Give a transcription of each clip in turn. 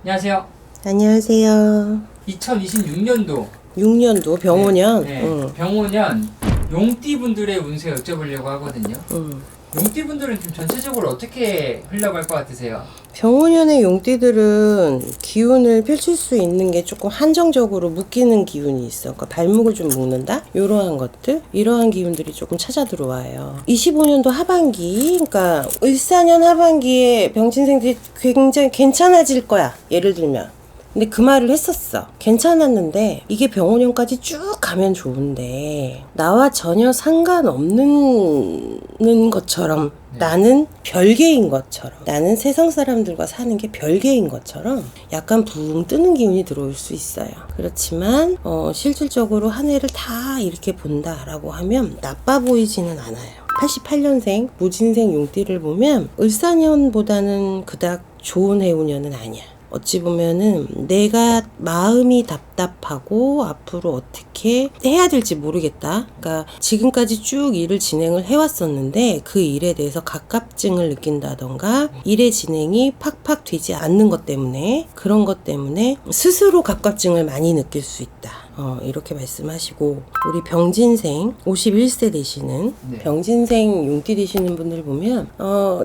안녕하세요. 안녕하세요. 2026년도 6년도 병오년. 병오년 용띠분들의 운세 여쭤보려고 하거든요. 용띠분들은 좀 전체적으로 어떻게 흘러갈 것 같으세요? 병오년의 용띠들은 기운을 펼칠 수 있는 게 조금 한정적으로 묶이는 기운이 있어. 그러니까 발목을 좀 묶는다? 이러한 것들? 이러한 기운들이 조금 찾아 들어와요. 25년도 하반기, 그러니까 을사년 하반기에 병진생들이 굉장히 괜찮아질 거야. 예를 들면. 근데 그 말을 했었어. 괜찮았는데 이게 병오년까지 쭉 가면 좋은데 나와 전혀 상관없는 것처럼, 나는 별개인 것처럼, 나는 세상 사람들과 사는 게 별개인 것처럼 약간 붕 뜨는 기운이 들어올 수 있어요. 그렇지만 실질적으로 한 해를 다 이렇게 본다라고 하면 나빠 보이지는 않아요. 88년생 무진생 용띠를 보면 을사년보다는 그닥 좋은 해운년은 아니야. 어찌 보면은 내가 마음이 답답하고 앞으로 어떻게 해야 될지 모르겠다. 그러니까 지금까지 쭉 일을 진행을 해왔었는데 그 일에 대해서 갑갑증을 느낀다던가 일의 진행이 팍팍 되지 않는 것 때문에, 그런 것 때문에 스스로 갑갑증을 많이 느낄 수 있다. 이렇게 말씀하시고, 우리 병진생 51세 되시는 병진생 용띠 되시는 분들 보면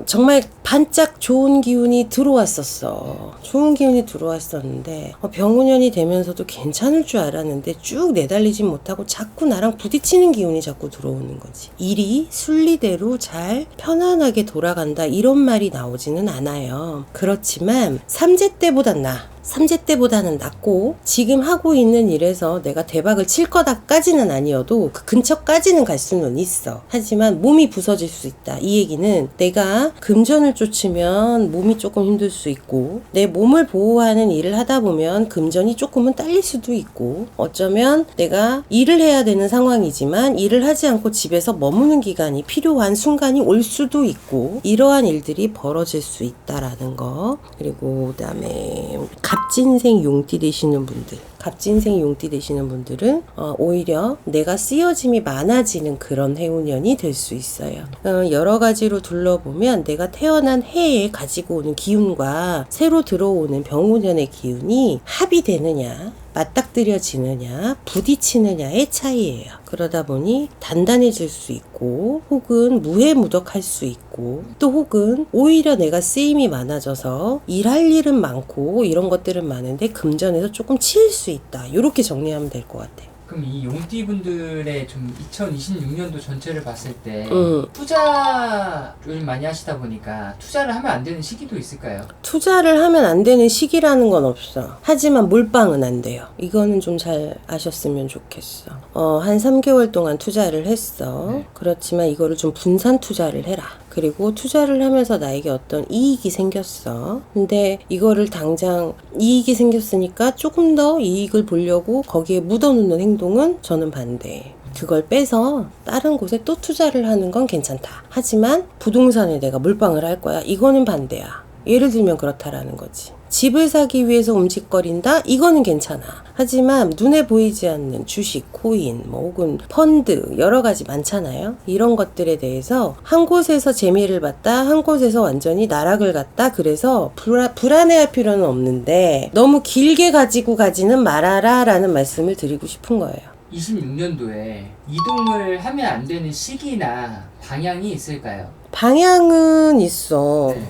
정말 반짝 좋은 기운이 들어왔었어. 좋은 기운이 들어왔었는데 병오년이 되면서도 괜찮을 줄 알았는데 쭉 내달리지 못하고 자꾸 나랑 부딪히는 기운이 자꾸 들어오는 거지. 일이 순리대로 잘 편안하게 돌아간다 이런 말이 나오지는 않아요. 그렇지만 삼재 때보단 나아. 삼재 때보다는 낫고, 지금 하고 있는 일에서 내가 대박을 칠 거다까지는 아니어도 그 근처까지는 갈 수는 있어. 하지만 몸이 부서질 수 있다. 이 얘기는 내가 금전을 쫓으면 몸이 조금 힘들 수 있고, 내 몸을 보호하는 일을 하다 보면 금전이 조금은 딸릴 수도 있고, 어쩌면 내가 일을 해야 되는 상황이지만 일을 하지 않고 집에서 머무는 기간이 필요한 순간이 올 수도 있고, 이러한 일들이 벌어질 수 있다라는 거. 그리고 그다음에 갑진생 용띠 되시는 분들, 갑진생 용띠 되시는 분들은 오히려 내가 쓰여짐이 많아지는 그런 해운년이 될 수 있어요. 여러 가지로 둘러보면 내가 태어난 해에 가지고 오는 기운과 새로 들어오는 병오년의 기운이 합의되느냐, 맞닥뜨려지느냐, 부딪히느냐의 차이예요. 그러다 보니 단단해질 수 있고, 혹은 무해무덕할 수 있고, 또 혹은 오히려 내가 쓰임이 많아져서 일할 일은 많고 이런 것들은 많은데 금전에서 조금 치일 수 있다. 이렇게 정리하면 될 것 같아요. 그럼 이 용띠분들의 좀 2026년도 전체를 봤을 때 투자를 많이 하시다 보니까 투자를 하면 안 되는 시기도 있을까요? 투자를 하면 안 되는 시기라는 건 없어. 하지만 몰빵은 안 돼요. 이거는 좀 잘 아셨으면 좋겠어. 한 3개월 동안 투자를 했어. 그렇지만 이거를 좀 분산 투자를 해라. 그리고 투자를 하면서 나에게 어떤 이익이 생겼어. 근데 이거를 당장 이익이 생겼으니까 조금 더 이익을 보려고 거기에 묻어놓는 행동은 저는 반대해. 그걸 빼서 다른 곳에 또 투자를 하는 건 괜찮다. 하지만 부동산에 내가 몰빵을 할 거야. 이거는 반대야. 예를 들면 그렇다라는 거지. 집을 사기 위해서 움직거린다? 이거는 괜찮아. 하지만 눈에 보이지 않는 주식, 코인, 혹은 펀드 여러 가지 많잖아요. 이런 것들에 대해서 한 곳에서 재미를 봤다, 한 곳에서 완전히 나락을 갔다. 그래서 불안해할 필요는 없는데 너무 길게 가지고 가지는 말아라 라는 말씀을 드리고 싶은 거예요. 26년도에 이동을 하면 안 되는 시기나 방향이 있을까요? 방향은 있어. 네.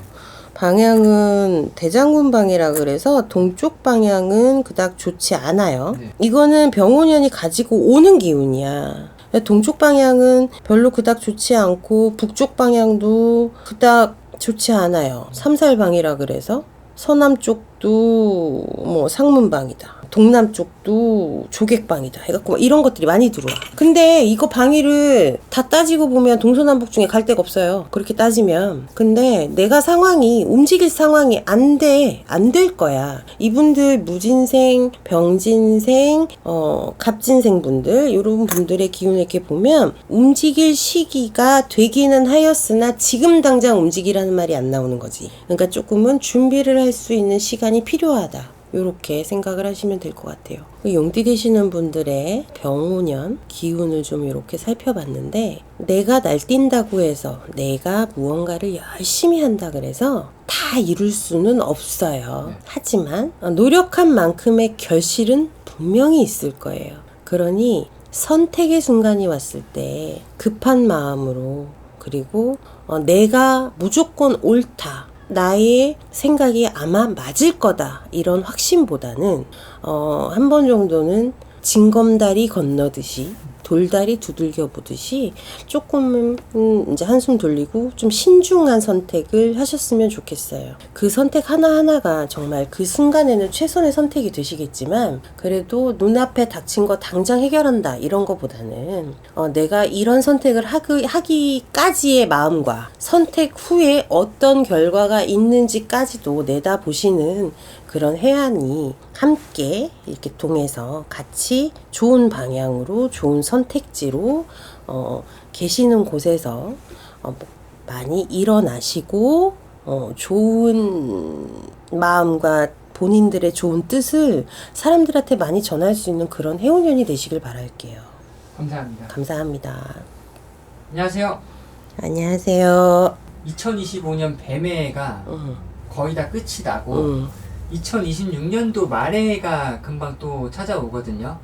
방향은 대장군방이라 그래서 동쪽 방향은 그닥 좋지 않아요. 이거는 병오년이 가지고 오는 기운이야. 동쪽 방향은 별로 그닥 좋지 않고 북쪽 방향도 그닥 좋지 않아요. 삼살방이라 그래서 서남 쪽도 상문방이다. 동남 쪽도 조객방이다 해갖고 이런 것들이 많이 들어와. 근데 이거 방위를 다 따지고 보면 동서남북 중에 갈 데가 없어요. 그렇게 따지면. 근데 내가 움직일 상황이 안 될 거야. 이분들 무진생, 병진생, 갑진생 분들, 이런 분들의 기운을 이렇게 보면 움직일 시기가 되기는 하였으나 지금 당장 움직이라는 말이 안 나오는 거지. 그러니까 조금은 준비를 할 수 있는 시간이 필요하다. 요렇게 생각을 하시면 될 것 같아요. 용띠 되시는 분들의 병오년 기운을 좀 이렇게 살펴봤는데, 내가 날뛴다고 해서, 내가 무언가를 열심히 한다 그래서 다 이룰 수는 없어요. 네. 하지만 노력한 만큼의 결실은 분명히 있을 거예요. 그러니 선택의 순간이 왔을 때 급한 마음으로, 그리고 내가 무조건 옳다, 나의 생각이 아마 맞을 거다, 이런 확신보다는 한 번 정도는 징검다리 건너듯이, 돌다리 두들겨 보듯이 조금은 이제 한숨 돌리고 좀 신중한 선택을 하셨으면 좋겠어요. 그 선택 하나하나가 정말 그 순간에는 최선의 선택이 되시겠지만, 그래도 눈앞에 닥친 거 당장 해결한다, 이런 거보다는 내가 이런 선택을 하기까지의 마음과 선택 후에 어떤 결과가 있는지까지도 내다보시는 그런 해안이 함께 이렇게 통해서 같이 좋은 방향으로, 좋은 선택지로 계시는 곳에서 많이 일어나시고 좋은 마음과 본인들의 좋은 뜻을 사람들한테 많이 전할 수 있는 그런 해운년이 되시길 바랄게요. 감사합니다. 감사합니다. 안녕하세요. 안녕하세요. 2025년 뱀해가 거의 다 끝이 나고 2026년도 말해가 금방 또 찾아오거든요.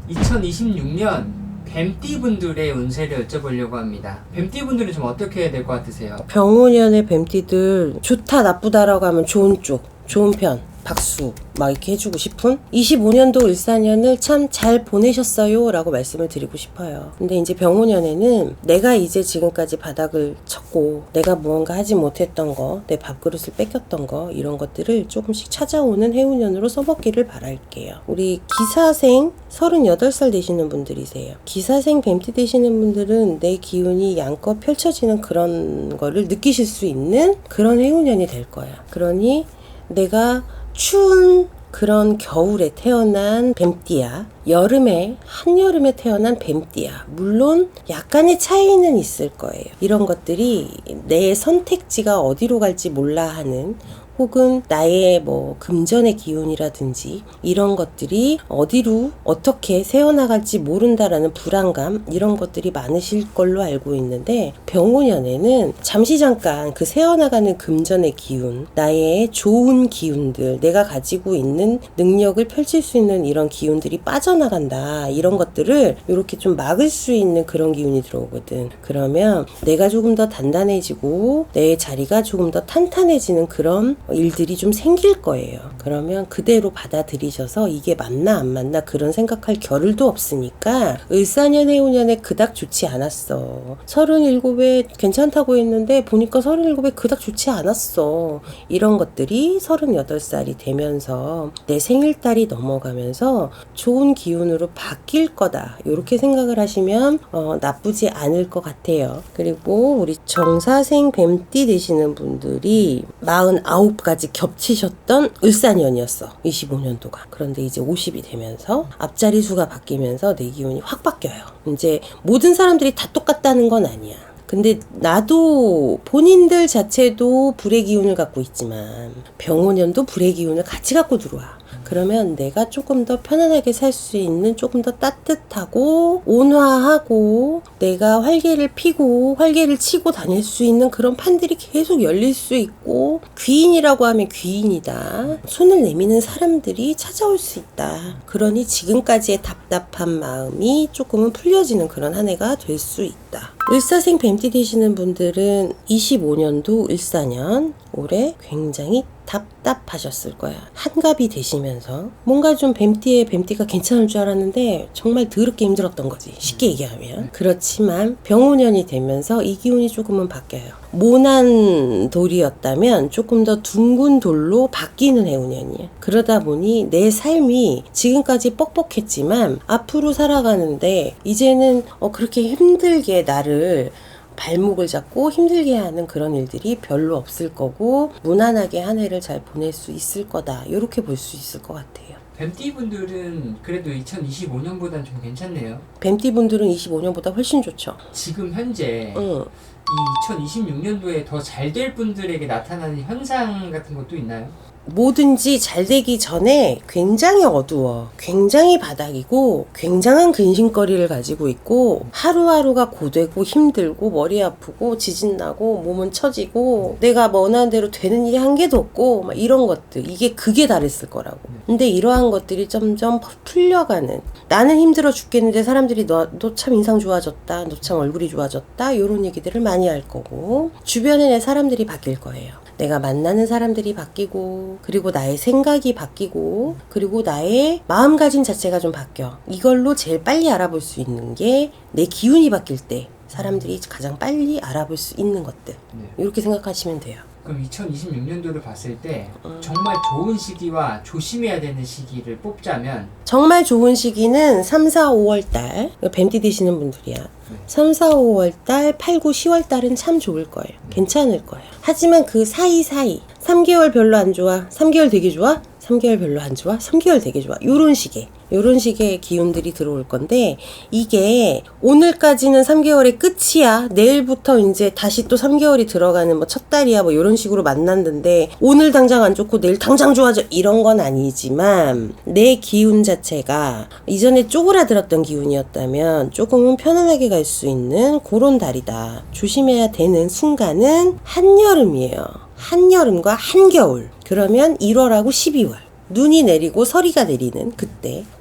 2026년 뱀띠분들의 운세를 여쭤보려고 합니다. 뱀띠분들은 좀 어떻게 해야 될 것 같으세요? 병원년의 뱀띠들 좋다 나쁘다라고 하면 좋은 쪽, 좋은 편, 박수 막 이렇게 해주고 싶은 25년도 을사년을 참 잘 보내셨어요 라고 말씀을 드리고 싶어요. 근데 이제 병호년에는 내가 이제 지금까지 바닥을 쳤고 내가 무언가 하지 못했던 거, 내 밥그릇을 뺏겼던 거, 이런 것들을 조금씩 찾아오는 해운년으로 써먹기를 바랄게요. 우리 기사생 38살 되시는 분들이세요. 기사생 뱀띠 되시는 분들은 내 기운이 양껏 펼쳐지는 그런 거를 느끼실 수 있는 그런 해운년이 될 거야. 그러니 내가 추운 그런 겨울에 태어난 뱀띠야, 한여름에 태어난 뱀띠야, 물론 약간의 차이는 있을 거예요. 이런 것들이 내 선택지가 어디로 갈지 몰라 하는, 혹은 나의 금전의 기운이라든지 이런 것들이 어디로 어떻게 새어나갈지 모른다라는 불안감, 이런 것들이 많으실 걸로 알고 있는데, 병호년에는 잠시 잠깐 그 새어나가는 금전의 기운, 나의 좋은 기운들, 내가 가지고 있는 능력을 펼칠 수 있는 이런 기운들이 빠져나간다, 이런 것들을 이렇게 좀 막을 수 있는 그런 기운이 들어오거든. 그러면 내가 조금 더 단단해지고 내 자리가 조금 더 탄탄해지는 그런 일들이 좀 생길 거예요. 그러면 그대로 받아들이셔서 이게 맞나 안 맞나 그런 생각할 겨를도 없으니까, 을사년 해운년에 그닥 좋지 않았어. 37에 괜찮다고 했는데 보니까 37에 그닥 좋지 않았어. 이런 것들이 38살이 되면서 내 생일달이 넘어가면서 좋은 기운으로 바뀔 거다, 이렇게 생각을 하시면 나쁘지 않을 것 같아요. 그리고 우리 정사생 뱀띠 되시는 분들이 49가지 겹치셨던 을사년이었어, 25년도가. 그런데 이제 50이 되면서 앞자리 수가 바뀌면서 내 기운이 확 바뀌어요. 이제 모든 사람들이 다 똑같다는 건 아니야. 근데 나도, 본인들 자체도 불의 기운을 갖고 있지만 병호년도 불의 기운을 같이 갖고 들어와. 그러면 내가 조금 더 편안하게 살 수 있는, 조금 더 따뜻하고 온화하고 내가 활개를 피고 활개를 치고 다닐 수 있는 그런 판들이 계속 열릴 수 있고, 귀인이라고 하면 귀인이다, 손을 내미는 사람들이 찾아올 수 있다. 그러니 지금까지의 답답한 마음이 조금은 풀려지는 그런 한 해가 될 수 있다. 을사생 뱀띠 되시는 분들은 25년도 을사년 올해 굉장히 답답하셨을 거야. 한갑이 되시면서 뭔가 좀 뱀띠가 괜찮을 줄 알았는데 정말 더럽게 힘들었던 거지, 쉽게 얘기하면. 그렇지만 병호년이 되면서 이 기운이 조금은 바뀌어요. 모난 돌이었다면 조금 더 둥근 돌로 바뀌는 해운년이에요. 그러다 보니 내 삶이 지금까지 뻑뻑했지만 앞으로 살아가는데 이제는 그렇게 힘들게 나를 발목을 잡고 힘들게 하는 그런 일들이 별로 없을 거고, 무난하게 한 해를 잘 보낼 수 있을 거다, 이렇게 볼 수 있을 것 같아요. 뱀띠분들은 그래도 2025년보다는 좀 괜찮네요. 뱀띠분들은 25년보다 훨씬 좋죠. 지금 현재 이 2026년도에 더 잘 될 분들에게 나타나는 현상 같은 것도 있나요? 뭐든지 잘 되기 전에 굉장히 어두워. 굉장히 바닥이고 굉장한 근심거리를 가지고 있고 하루하루가 고되고 힘들고 머리 아프고 지진나고 몸은 처지고 내가 원하는 대로 되는 일이 한 개도 없고 막 이런 것들. 이게 극에 달했을 거라고. 근데 이러한 것들이 점점 풀려가는 나는 힘들어 죽겠는데 사람들이 너 참 인상 좋아졌다. 너 참 얼굴이 좋아졌다. 이런 얘기들을 많이 할 거고 주변에 내 사람들이 바뀔 거예요. 내가 만나는 사람들이 바뀌고 그리고 나의 생각이 바뀌고 그리고 나의 마음가짐 자체가 좀 바뀌어. 이걸로 제일 빨리 알아볼 수 있는 게 내 기운이 바뀔 때 사람들이 가장 빨리 알아볼 수 있는 것들. 이렇게 생각하시면 돼요. 그럼 2026년도를 봤을 때 정말 좋은 시기와 조심해야 되는 시기를 뽑자면 정말 좋은 시기는 3, 4, 5월 달. 뱀띠 되시는 분들이야. 3, 4, 5월 달, 8, 9, 10월 달은 참 좋을 거예요. 괜찮을 거예요. 하지만 그 사이사이 3개월 별로 안 좋아. 3개월 되게 좋아. 3개월 별로 안 좋아. 3개월 되게 좋아. 요런 식의 기운들이 들어올 건데 이게 오늘까지는 3개월의 끝이야. 내일부터 이제 다시 또 3개월이 들어가는 뭐 첫 달이야. 뭐 요런 식으로 만났는데 오늘 당장 안 좋고 내일 당장 좋아져. 이런 건 아니지만 내 기운 자체가 이전에 쪼그라들었던 기운이었다면 조금은 편안하게 갈 수 있는 그런 달이다. 조심해야 되는 순간은 한여름이에요. 한여름과 한겨울. 그러면 1월하고 12월. 눈이 내리고 서리가 내리는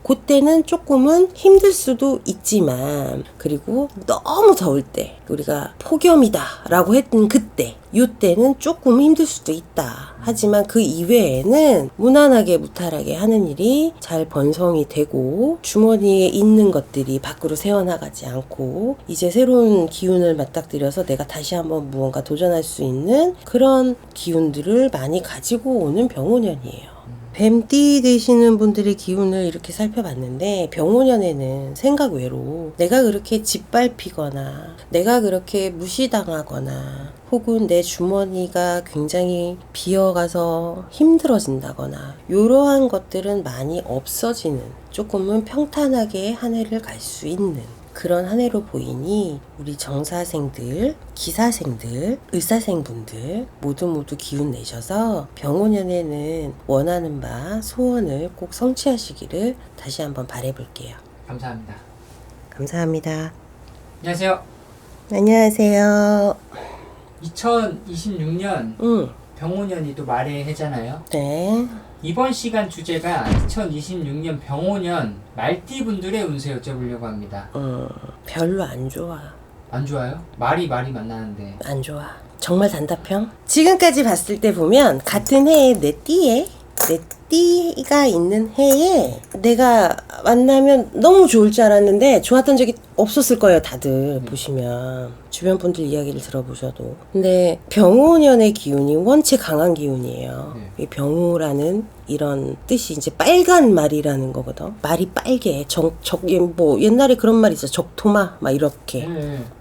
그때는 조금은 힘들 수도 있지만 그리고 너무 더울 때 우리가 폭염이다 라고 했던 요때는 조금 힘들 수도 있다. 하지만 그 이외에는 무난하게 무탈하게 하는 일이 잘 번성이 되고 주머니에 있는 것들이 밖으로 새어나가지 않고 이제 새로운 기운을 맞닥뜨려서 내가 다시 한번 무언가 도전할 수 있는 그런 기운들을 많이 가지고 오는 병오년이에요. 뱀띠 되시는 분들의 기운을 이렇게 살펴봤는데 병오년에는 생각 외로 내가 그렇게 짓밟히거나 내가 그렇게 무시당하거나 혹은 내 주머니가 굉장히 비어가서 힘들어진다거나 이러한 것들은 많이 없어지는 조금은 평탄하게 한 해를 갈 수 있는 그런 한 해로 보이니 우리 정사생들, 기사생들, 의사생분들 모두 기운 내셔서 병오년에는 원하는 바 소원을 꼭 성취하시기를 다시 한번 바라볼게요. 감사합니다. 감사합니다. 안녕하세요. 안녕하세요. 2026년 병오년이 또 말의 해잖아요. 네. 이번 시간 주제가 2026년 병오년 말띠분들의 운세 여쭤보려고 합니다. 별로 안 좋아. 안 좋아요? 말이 만나는데 안 좋아. 정말 단답형? 지금까지 봤을 때 보면 같은 해에 내 띠가 있는 해에 내가 만나면 너무 좋을 줄 알았는데 좋았던 적이 없었을 거예요. 다들 보시면 주변 분들 이야기를 들어보셔도. 근데 병오년의 기운이 원체 강한 기운이에요. 이 병오라는 이런 뜻이 이제 빨간 말이라는 거거든. 말이 빨개. 뭐 옛날에 그런 말 있어. 적토마 막 이렇게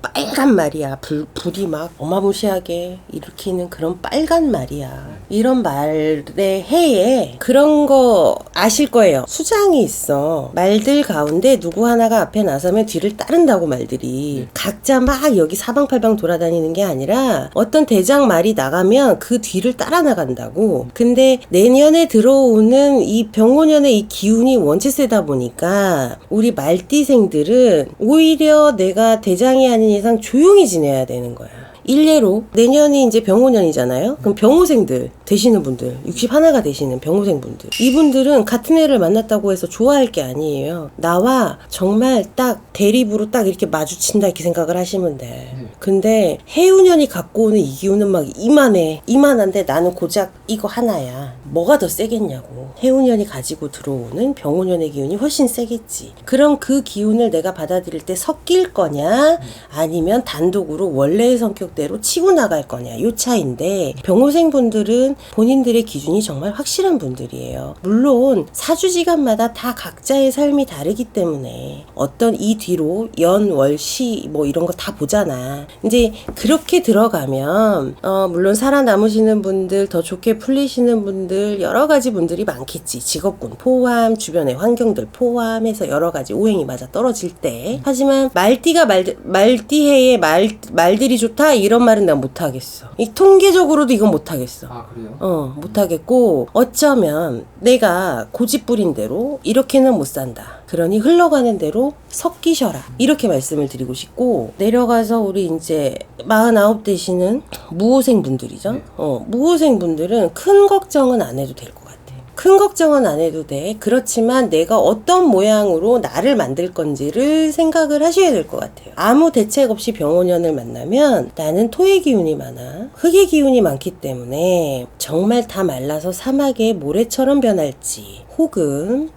빨간 말이야. 불이 막 어마무시하게 일으키는 그런 빨간 말이야. 이런 말의 해에 그런 거 아실 거예요. 수장이 있어. 말들 가운데 누구 하나가 앞에 나서면 뒤를 따른다고 말들이. 각자 막 여기 사방팔방 돌아다니는 게 아니라 어떤 대장 말이 나가면 그 뒤를 따라 나간다고. 근데 내년에 들어오는 이 병오년의 이 기운이 원체 세다 보니까 우리 말띠생들은 오히려 내가 대장이 아닌 이상 조용히 지내야 되는 거야. 일례로 내년이 이제 병오년이잖아요. 그럼 병오생들 되시는 분들 61가 되시는 병오생분들 이분들은 같은 애를 만났다고 해서 좋아할 게 아니에요. 나와 정말 딱 대립으로 딱 이렇게 마주친다 이렇게 생각을 하시면 돼. 근데 해운년이 갖고 오는 이 기운은 막 이만한데 나는 고작 이거 하나야. 뭐가 더 세겠냐고. 해운년이 가지고 들어오는 병오년의 기운이 훨씬 세겠지. 그럼 그 기운을 내가 받아들일 때 섞일 거냐 아니면 단독으로 원래의 성격대로 치고 나갈 거냐 요 차이인데 병오생분들은 본인들의 기준이 정말 확실한 분들이에요. 물론 사주지간마다 다 각자의 삶이 다르기 때문에 어떤 이 뒤로 연, 월, 시 뭐 이런 거 다 보잖아. 이제 그렇게 들어가면 물론 살아남으시는 분들 더 좋게 풀리시는 분들 여러 가지 분들이 많겠지. 직업군 포함 주변의 환경들 포함해서 여러 가지 오행이 맞아 떨어질 때 하지만 말띠해에 말들이 좋다 이런 말은 난 못하겠어. 이 통계적으로도 이건 못하겠어. 아 그래요? 못하겠고요. 못하겠고, 어쩌면 내가 고집부린 대로 이렇게는 못 산다. 그러니 흘러가는 대로 섞이셔라. 이렇게 말씀을 드리고 싶고, 내려가서 우리 이제 49 되시는 무호생분들이죠. 네. 무호생분들은 큰 걱정은 안 해도 될 것 같아. 큰 걱정은 안 해도 돼. 그렇지만 내가 어떤 모양으로 나를 만들 건지를 생각을 하셔야 될 것 같아요. 아무 대책 없이 병원연을 만나면 나는 토의 기운이 많아. 흙의 기운이 많기 때문에 정말 다 말라서 사막의 모래처럼 변할지, 혹은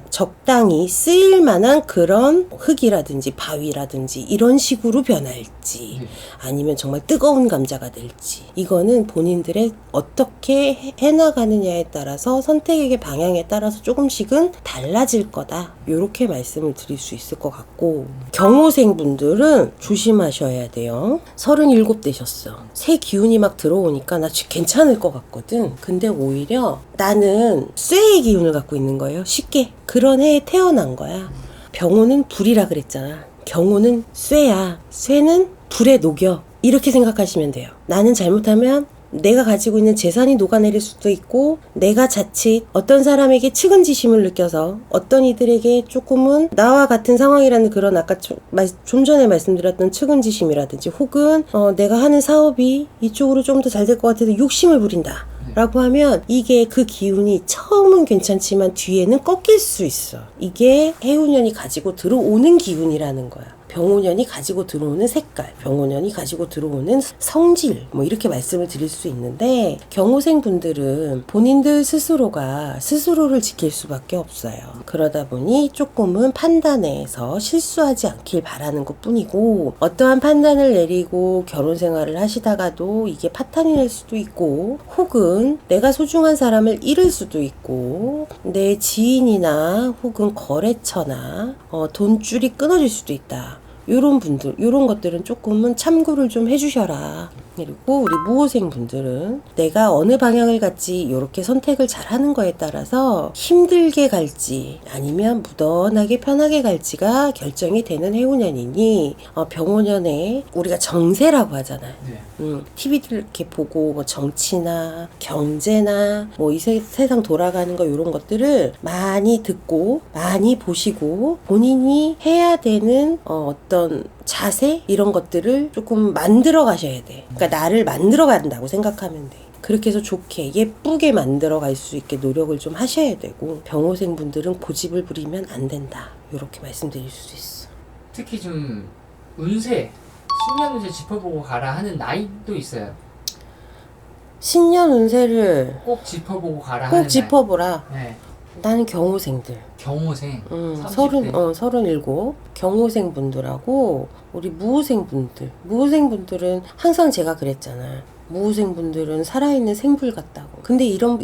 적당히 쓰일 만한 그런 흙이라든지 바위라든지 이런 식으로 변할지, 아니면 정말 뜨거운 감자가 될지, 이거는 본인들의 어떻게 해나가느냐에 따라서, 선택의 방향에 따라서 조금씩은 달라질 거다. 요렇게 말씀을 드릴 수 있을 것 같고, 경호생분들은 조심하셔야 돼요. 37 되셨어. 새 기운이 막 들어오니까 나 괜찮을 것 같거든. 근데 오히려 나는 쇠의 기운을 갖고 있는 거예요. 쉽게. 그런 해에 태어난 거야. 병호는 불이라 그랬잖아. 경호는 쇠야. 쇠는 불에 녹여. 이렇게 생각하시면 돼요. 나는 잘못하면 내가 가지고 있는 재산이 녹아내릴 수도 있고, 내가 자칫 어떤 사람에게 측은지심을 느껴서 어떤 이들에게 조금은 나와 같은 상황이라는 그런, 아까 좀 전에 말씀드렸던 측은지심이라든지, 혹은 내가 하는 사업이 이쪽으로 좀 더 잘 될 것 같아서 욕심을 부린다 라고 하면, 이게 그 기운이 처음은 괜찮지만 뒤에는 꺾일 수 있어. 이게 해운년이 가지고 들어오는 기운이라는 거야. 병호년이 가지고 들어오는 색깔, 병호년이 가지고 들어오는 성질, 뭐 이렇게 말씀을 드릴 수 있는데, 경호생 분들은 본인들 스스로가 스스로를 지킬 수밖에 없어요. 그러다 보니 조금은 판단에서 실수하지 않길 바라는 것 뿐이고, 어떠한 판단을 내리고 결혼 생활을 하시다가도 이게 파탄이 날 수도 있고, 혹은 내가 소중한 사람을 잃을 수도 있고, 내 지인이나 혹은 거래처나 돈줄이 끊어질 수도 있다. 요런 분들, 요런 것들은 조금은 참고를 좀 해주셔라. 그리고 우리 무호생 분들은 내가 어느 방향을 갈지 요렇게 선택을 잘 하는 거에 따라서 힘들게 갈지 아니면 무던하게 편하게 갈지가 결정이 되는 해운년이니, 병호년에 우리가 정세라고 하잖아요. TV를 이렇게 보고 뭐 정치나 경제나 뭐 이 세상 돌아가는 거, 요런 것들을 많이 듣고 많이 보시고, 본인이 해야 되는 어떤 자세, 이런 것들을 조금 만들어 가셔야 돼. 그러니까 나를 만들어 간다고 생각하면 돼. 그렇게 해서 좋게 예쁘게 만들어 갈 수 있게 노력을 좀 하셔야 되고, 병호생 분들은 고집을 부리면 안 된다. 이렇게 말씀드릴 수 있어. 특히 좀 운세, 신년 운세 짚어보고 가라 하는 나이도 있어요. 신년 운세를 꼭 짚어보고 가라 꼭 하는 짚어보라. 네. 나는 경호생들. 경호생. 37 경호생 분들하고 우리 무호생 분들. 무호생 분들은 항상 제가 그랬잖아. 무호생 분들은 살아있는 생불 같다고. 근데 이런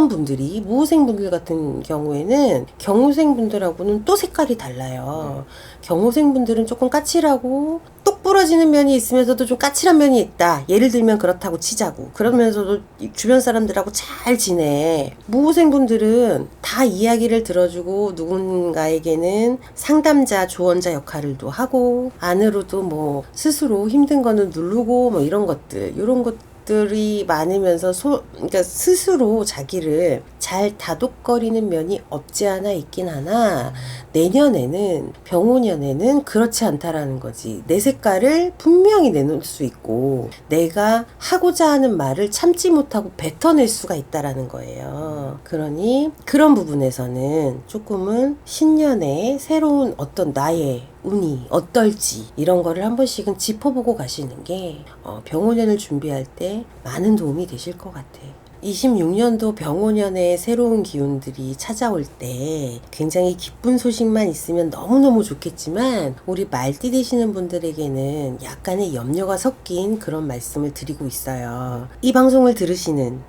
분들이, 무호생 분들 같은 경우에는 경호생 분들하고는 또 색깔이 달라요. 경호생 분들은 조금 까칠하고 똑 부러지는 면이 있으면서도 좀 까칠한 면이 있다. 예를 들면 그렇다고 치자고. 그러면서도 주변 사람들하고 잘 지내. 무호생 분들은 다 이야기를 들어주고, 누군가에게는 상담자, 조언자 역할을 또 하고, 안으로도 뭐 스스로 힘든 거는 누르고, 뭐 이런 것들이 많으면서 그러니까 스스로 자기를 잘 다독거리는 면이 없지 않아 있긴 하나, 내년에는, 병호년에는 그렇지 않다라는 거지. 내 색깔을 분명히 내놓을 수 있고, 내가 하고자 하는 말을 참지 못하고 뱉어낼 수가 있다라는 거예요. 그러니 그런 부분에서는 조금은 신년에 새로운 어떤 나의 운이 어떨지, 이런 거를 한 번씩은 짚어보고 가시는 게 병호년을 준비할 때 많은 도움이 되실 것 같아. 26년도 병호년에 새로운 기운들이 찾아올 때 굉장히 기쁜 소식만 있으면 너무너무 좋겠지만, 우리 말띠 되시는 분들에게는 약간의 염려가 섞인 그런 말씀을 드리고 있어요. 이 방송을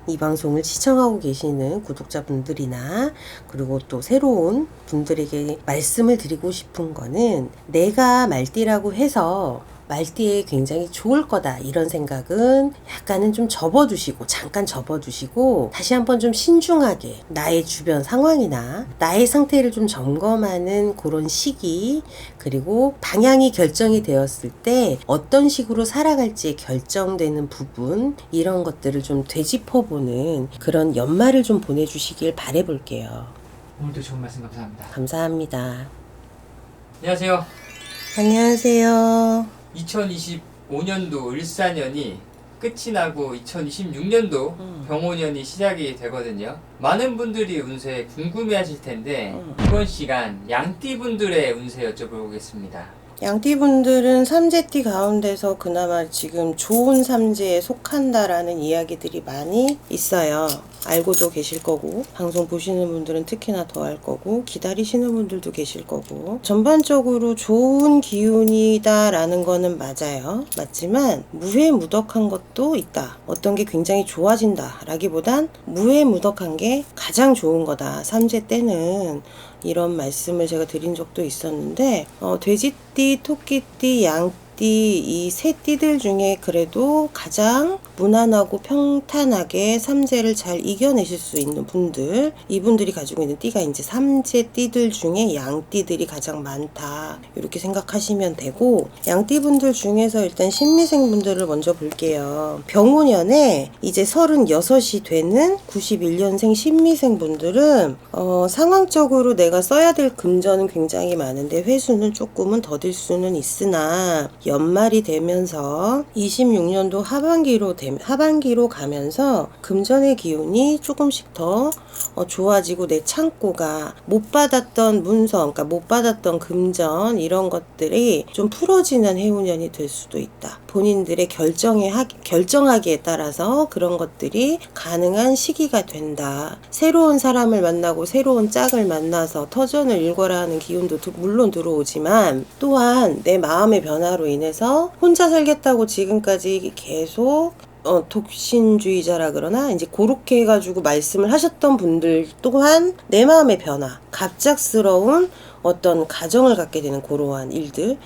이 방송을 시청하고 계시는 구독자분들이나, 그리고 또 새로운 분들에게 말씀을 드리고 싶은 거는, 내가 말띠라고 해서 말띠에 굉장히 좋을 거다 이런 생각은 약간은 좀 접어두시고 잠깐 접어두시고 다시 한번 좀 신중하게 나의 주변 상황이나 나의 상태를 좀 점검하는 그런 시기, 그리고 방향이 결정이 되었을 때 어떤 식으로 살아갈지 결정되는 부분, 이런 것들을 좀 되짚어보는 그런 연말을 좀 보내주시길 바라볼게요. 오늘도 좋은 말씀 감사합니다. 감사합니다. 안녕하세요. 안녕하세요. 2025년도 을사년이 끝이 나고 2026년도 병오년이 시작이 되거든요. 많은 분들이 운세 궁금해 하실 텐데 이번 시간 양띠 분들의 운세 여쭤보겠습니다. 양띠분들은 삼재띠 가운데서 그나마 지금 좋은 삼재에 속한다라는 이야기들이 많이 있어요. 알고도 계실 거고, 방송 보시는 분들은 특히나 더 알 거고, 기다리시는 분들도 계실 거고, 전반적으로 좋은 기운이다라는 거는 맞아요. 맞지만 무해무덕한 것도 있다. 어떤 게 굉장히 좋아진다 라기보단 무해무덕한 게 가장 좋은 거다, 삼재 때는. 이런 말씀을 제가 드린 적도 있었는데, 돼지띠, 토끼띠, 양띠, 이 세 띠들 중에 그래도 가장 무난하고 평탄하게 삼재를 잘 이겨내실 수 있는 분들, 이분들이 가지고 있는 띠가 이제 삼재 띠들 중에 양띠들이 가장 많다, 이렇게 생각하시면 되고, 양띠분들 중에서 일단 신미생 분들을 먼저 볼게요. 병오년에 이제 36이 되는 91년생 신미생 분들은 상황적으로 내가 써야 될 금전은 굉장히 많은데 회수는 조금은 더딜 수는 있으나, 연말이 되면서 26년도 하반기로 가면서 금전의 기운이 조금씩 더 좋아지고, 내 창고가 못 받았던 문서, 그러니까 못 받았던 금전, 이런 것들이 좀 풀어지는 해운년이 될 수도 있다. 본인들의 결정하기에 따라서 그런 것들이 가능한 시기가 된다. 새로운 사람을 만나고 새로운 짝을 만나서 터전을 읽어라 하는 기운도 물론 들어오지만, 또한 내 마음의 변화로 인해서 혼자 살겠다고 지금까지 계속 독신주의자라 그러나 이제 그렇게 해가지고 말씀을 하셨던 분들 또한 내 마음의 변화, 갑작스러운 어떤 가정을 갖게 되는 그러한 일들,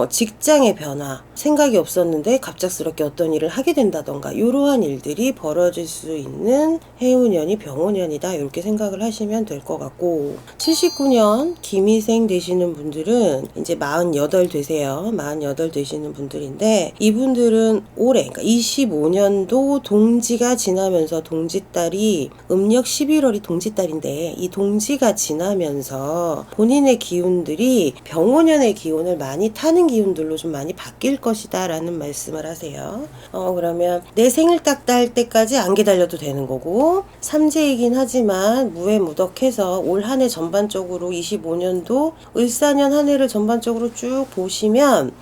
직장의 변화, 생각이 없었는데 갑작스럽게 어떤 일을 하게 된다던가, 이러한 일들이 벌어질 수 있는 해운년이 병오년이다, 이렇게 생각을 하시면 될 것 같고, 79년 기미생 되시는 분들은 이제 48 되세요. 48 되시는 분들인데, 이분들은 올해, 그러니까 25년도 동지가 지나면서, 동지달이 음력 11월이 동지달인데, 이 동지가 지나면서 본인의 기운들이 병오년의 기운을 많이 타는 기운들로 좀 많이 바뀔 것이다 라는 말씀을 하세요. 그러면 내 생일 딱 달 때까지 안 기다려도 되는 거고, 삼재이긴 하지만 무해무덕해서 올 한 해 전반적으로 25년도 을사년 한 해를 전반적으로 쭉 보시면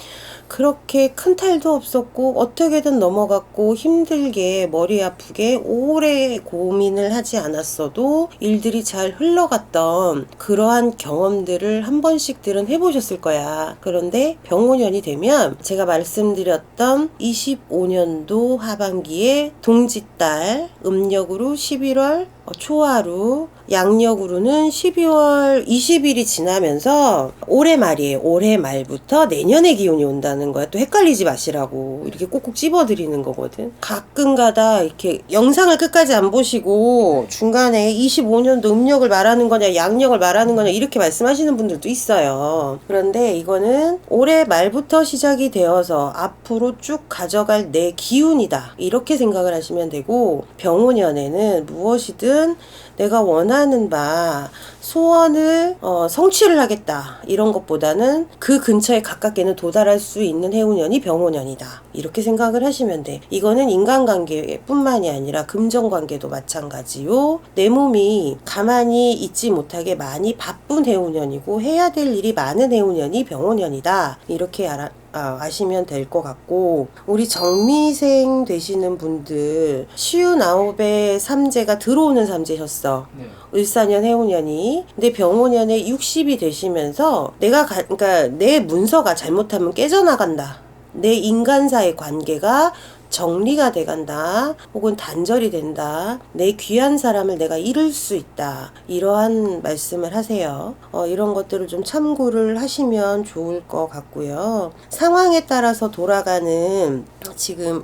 그렇게 큰 탈도 없었고 어떻게든 넘어갔고, 힘들게 머리 아프게 오래 고민을 하지 않았어도 일들이 잘 흘러갔던 그러한 경험들을 한 번씩들은 해보셨을 거야. 그런데 병오년이 되면 제가 말씀드렸던 25년도 하반기에 동짓달, 음력으로 11월 초하루, 양력으로는 12월 20일이 지나면서 올해 말이에요. 올해 말부터 내년의 기운이 온다는 거야. 또 헷갈리지 마시라고 이렇게 꼭꼭 찝어드리는 거거든. 가끔가다 이렇게 영상을 끝까지 안 보시고 중간에 25년도 음력을 말하는 거냐 양력을 말하는 거냐 이렇게 말씀하시는 분들도 있어요. 그런데 이거는 올해 말부터 시작이 되어서 앞으로 쭉 가져갈 내 기운이다, 이렇게 생각을 하시면 되고, 병오년에는 무엇이든 내가 원하는 바 소원을 성취를 하겠다, 이런 것보다는 그 근처에 가깝게는 도달할 수 있는 해운년이 병오년이다, 이렇게 생각을 하시면 돼. 이거는 인간관계뿐만이 아니라 금전관계도 마찬가지요. 내 몸이 가만히 있지 못하게 많이 바쁜 해운년이고 해야 될 일이 많은 해운년이 병오년이다, 이렇게 아시면 될 것 같고, 우리 정미생 되시는 분들 59의 삼재가 들어오는 삼재셨어. 네. 을사년 해운년이. 근데 병오년에 60이 되시면서 그러니까 내 문서가 잘못하면 깨져나간다. 내 인간사의 관계가 정리가 돼간다, 혹은 단절이 된다, 내 귀한 사람을 내가 잃을 수 있다, 이러한 말씀을 하세요. 이런 것들을 좀 참고를 하시면 좋을 것 같고요. 상황에 따라서 돌아가는, 지금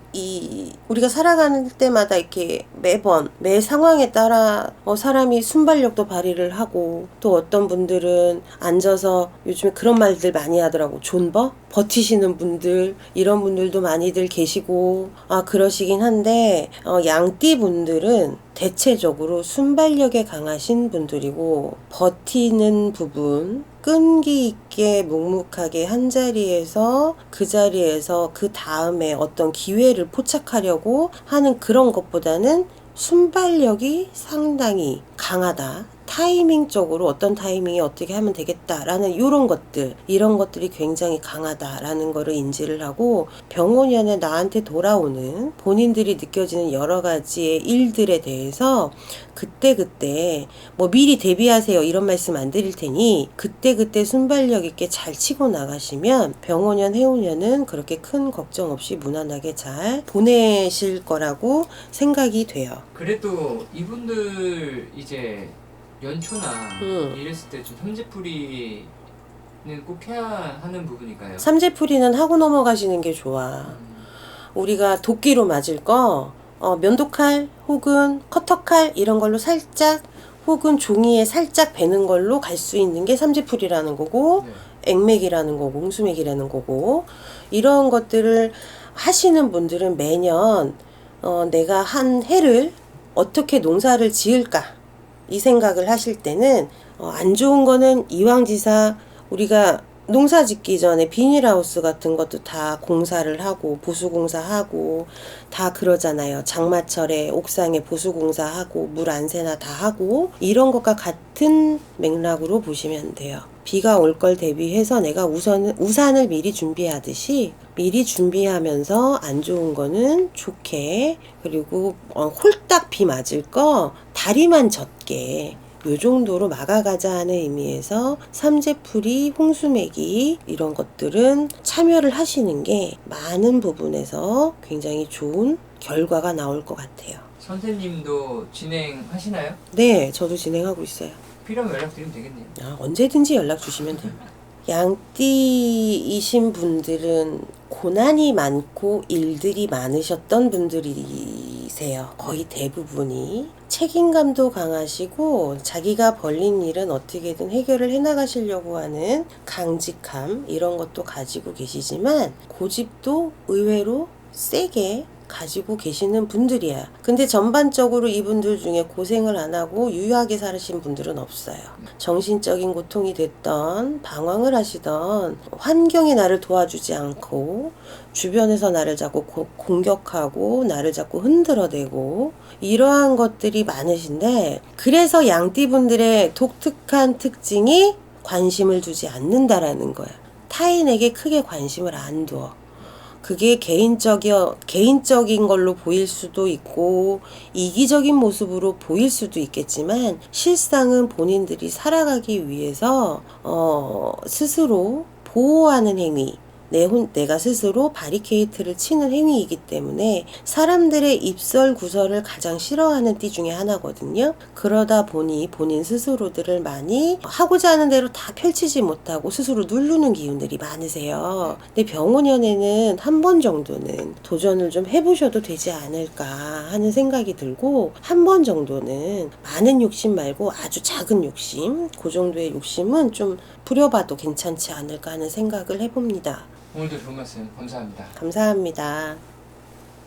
우리가 살아가는 때마다 이렇게 매번 매 상황에 따라 사람이 순발력도 발휘를 하고, 또 어떤 분들은 앉아서 요즘에 그런 말들 많이 하더라고. 존버? 버티시는 분들, 이런 분들도 많이들 계시고, 그러시긴 한데, 양띠 분들은 대체적으로 순발력에 강하신 분들이고, 버티는 부분, 끈기 있게 묵묵하게 한 자리에서 그 자리에서 그 다음에 어떤 기회를 포착하려고 하는 그런 것보다는 순발력이 상당히 강하다. 타이밍적으로 어떤 타이밍에 어떻게 하면 되겠다라는 이런 것들이 굉장히 강하다라는 거를 인지를 하고, 병원연에 나한테 돌아오는 본인들이 느껴지는 여러 가지의 일들에 대해서 그때그때 미리 대비하세요 이런 말씀 안 드릴 테니, 그때그때 순발력 있게 잘 치고 나가시면 병원연, 해운연은 그렇게 큰 걱정 없이 무난하게 잘 보내실 거라고 생각이 돼요. 그래도 이분들 이제 연초나 이랬을 때 좀 삼재풀이는 꼭 해야 하는 부분일까요? 삼재풀이는 하고 넘어가시는 게 좋아. 우리가 도끼로 맞을 거 면도칼 혹은 커터칼 이런 걸로 살짝, 혹은 종이에 살짝 베는 걸로 갈 수 있는 게 삼재풀이라는 거고, 네. 액맥이라는 거고, 홍수맥이라는 거고, 이런 것들을 하시는 분들은 매년 내가 한 해를 어떻게 농사를 지을까 이 생각을 하실 때는, 안 좋은 거는 이왕지사 우리가 농사 짓기 전에 비닐하우스 같은 것도 다 공사를 하고 보수공사하고 다 그러잖아요. 장마철에 옥상에 보수공사하고 물 안 새나 다 하고, 이런 것과 같은 맥락으로 보시면 돼요. 비가 올 걸 대비해서 내가 우산을 미리 준비하듯이 미리 준비하면서 안 좋은 거는 좋게, 그리고 홀딱 비 맞을 거 다리만 젖게 요 정도로 막아가자 하는 의미에서 삼재풀이, 홍수매기 이런 것들은 참여를 하시는 게 많은 부분에서 굉장히 좋은 결과가 나올 것 같아요. 선생님도 진행하시나요? 네, 저도 진행하고 있어요. 필요하면 연락드리면 되겠네요. 언제든지 연락 주시면 됩니다. 양띠이신 분들은 고난이 많고 일들이 많으셨던 분들이세요. 거의 대부분이. 책임감도 강하시고 자기가 벌린 일은 어떻게든 해결을 해나가시려고 하는 강직함, 이런 것도 가지고 계시지만 고집도 의외로 세게 가지고 계시는 분들이야. 근데 전반적으로 이분들 중에 고생을 안 하고 유유하게 사신 분들은 없어요. 정신적인 고통이 됐던, 방황을 하시던, 환경이 나를 도와주지 않고 주변에서 나를 자꾸 공격하고 나를 자꾸 흔들어대고, 이러한 것들이 많으신데, 그래서 양띠분들의 독특한 특징이 관심을 두지 않는다라는 거야. 타인에게 크게 관심을 안 둬. 그게 개인적인 걸로 보일 수도 있고 이기적인 모습으로 보일 수도 있겠지만, 실상은 본인들이 살아가기 위해서 스스로 보호하는 행위, 내가 스스로 바리케이트를 치는 행위이기 때문에 사람들의 입설구설을 가장 싫어하는 띠 중에 하나거든요. 그러다 보니 본인 스스로들을 많이 하고자 하는 대로 다 펼치지 못하고 스스로 누르는 기운들이 많으세요. 근데 병원연에는 한 번 정도는 도전을 좀 해보셔도 되지 않을까 하는 생각이 들고, 한 번 정도는 많은 욕심 말고 아주 작은 욕심, 그 정도의 욕심은 좀 부려봐도 괜찮지 않을까 하는 생각을 해봅니다. 오늘도 좋은 말씀 감사합니다. 감사합니다.